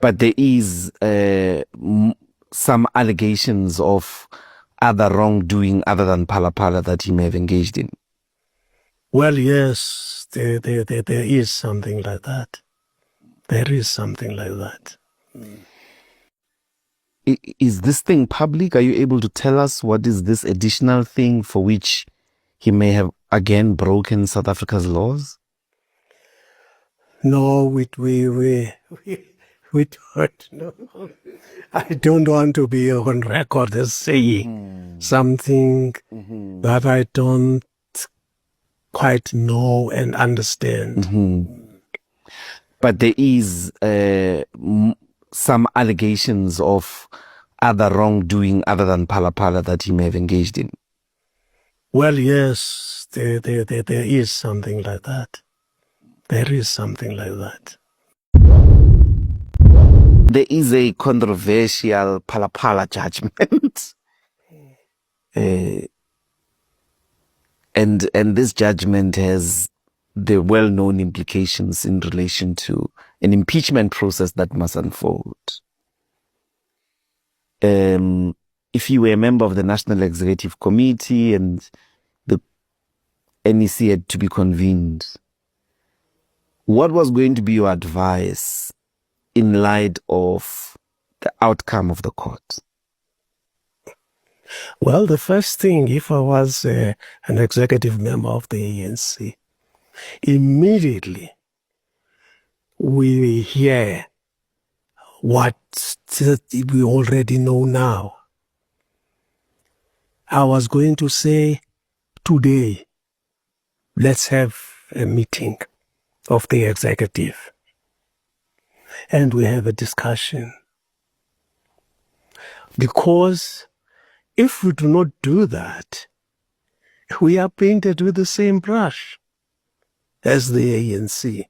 But there is some allegations of other wrongdoing other than Phala that he may have engaged in. Well, yes, there is something like that. There is something like that. Is this thing public? Are you able to tell us what is this additional thing for which he may have again broken South Africa's laws? No, we don't know. I don't want to be on record as saying something that I don't quite know and understand. But there is some allegations of other wrongdoing other than Phala that he may have engaged in. Well, yes, there is something like that. There is something like that. There is a controversial Phala judgment. And this judgment has the well-known implications in relation to an impeachment process that must unfold. If you were a member of the National Executive Committee and the NEC had to be convened, what was going to be your advice in light of the outcome of the court? Well, the first thing, if I was an executive member of the ANC, immediately we hear what we already know now. I was going to say, today, let's have a meeting of the executive and we have a discussion. Because if we do not do that, we are painted with the same brush as the ANC.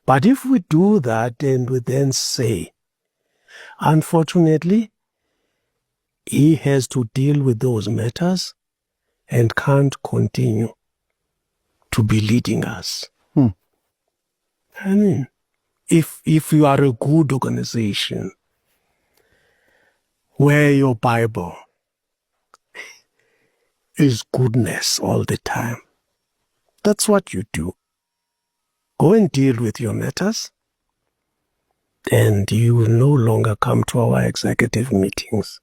But if we do that and we then say, unfortunately, he has to deal with those matters and can't continue to be leading us. I mean, if you are a good organization where your Bible is goodness all the time, that's what you do. Go and deal with your matters, and you will no longer come to our executive meetings.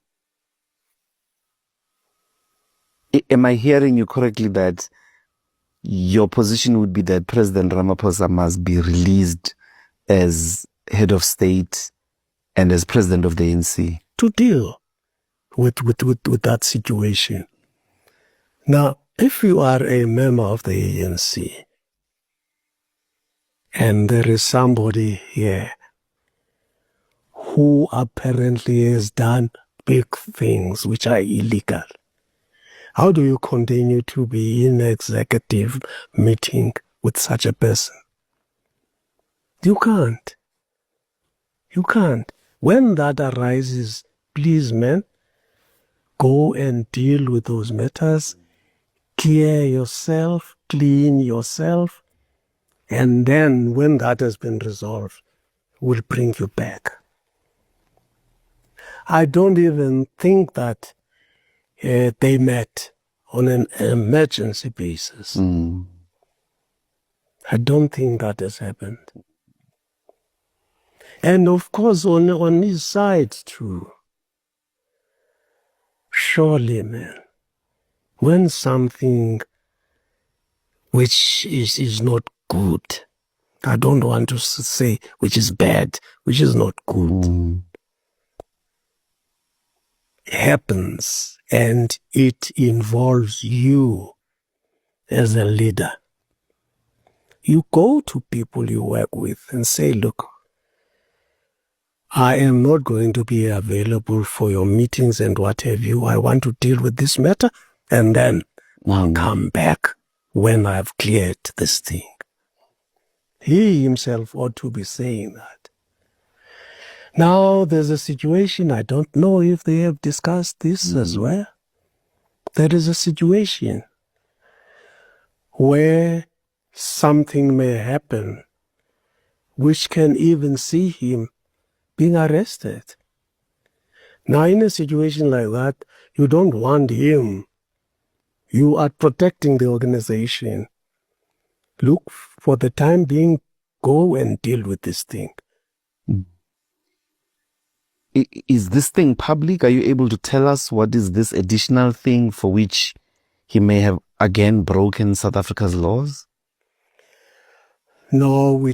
Am I hearing you correctly that your position would be that President Ramaphosa must be released as head of state and as president of the ANC? To deal with that situation. Now, if you are a member of the ANC, and there is somebody here who apparently has done big things which are illegal, how do you continue to be in an executive meeting with such a person? You can't. You can't. When that arises, please, man, go and deal with those matters, clear yourself, clean yourself, and then when that has been resolved, we'll bring you back. I don't even think that they met on an emergency basis. I don't think that has happened. And of course, on his side too. Surely, man, when something which is not good, I don't want to say which is bad, which is not good, happens and it involves you as a leader, you go to people you work with and say, look, I am not going to be available for your meetings and what have you. I want to deal with this matter and then I'll come back when I've cleared this thing. He himself ought to be saying that. Now, there's a situation, I don't know if they have discussed this as well. There is a situation where something may happen which can even see him being arrested. Now, in a situation like that, you don't want him. You are protecting the organization. Look, for the time being, go and deal with this thing. Is this thing public? Are you able to tell us what is this additional thing for which he may have again broken South Africa's laws? No, we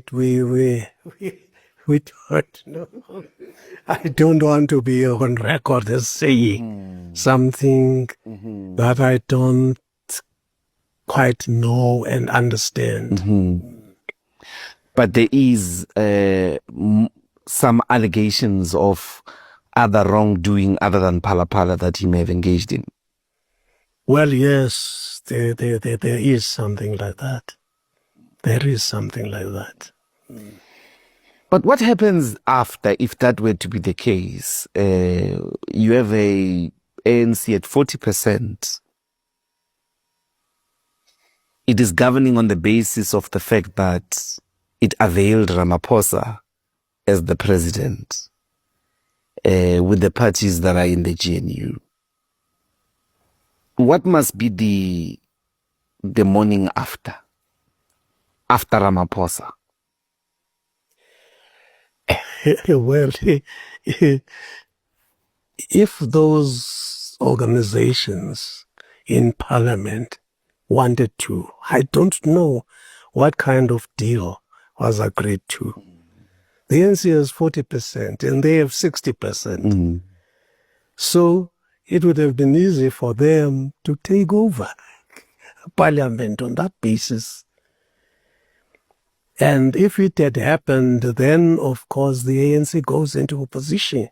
don't know. I don't want to be on record as saying something that I don't quite know and understand. But there is some allegations of other wrongdoing other than Phala Phala that he may have engaged in. Well, yes, there is something like that. There is something like that. But what happens after, if that were to be the case? You have a ANC at 40%. It is governing on the basis of the fact that it availed Ramaphosa as the president with the parties that are in the GNU. What must be the morning after Ramaphosa? Well, if those organizations in parliament wanted to, I don't know what kind of deal was agreed to. The ANC has 40% and they have 60%. So it would have been easy for them to take over parliament on that basis. And if it had happened, then of course the ANC goes into opposition.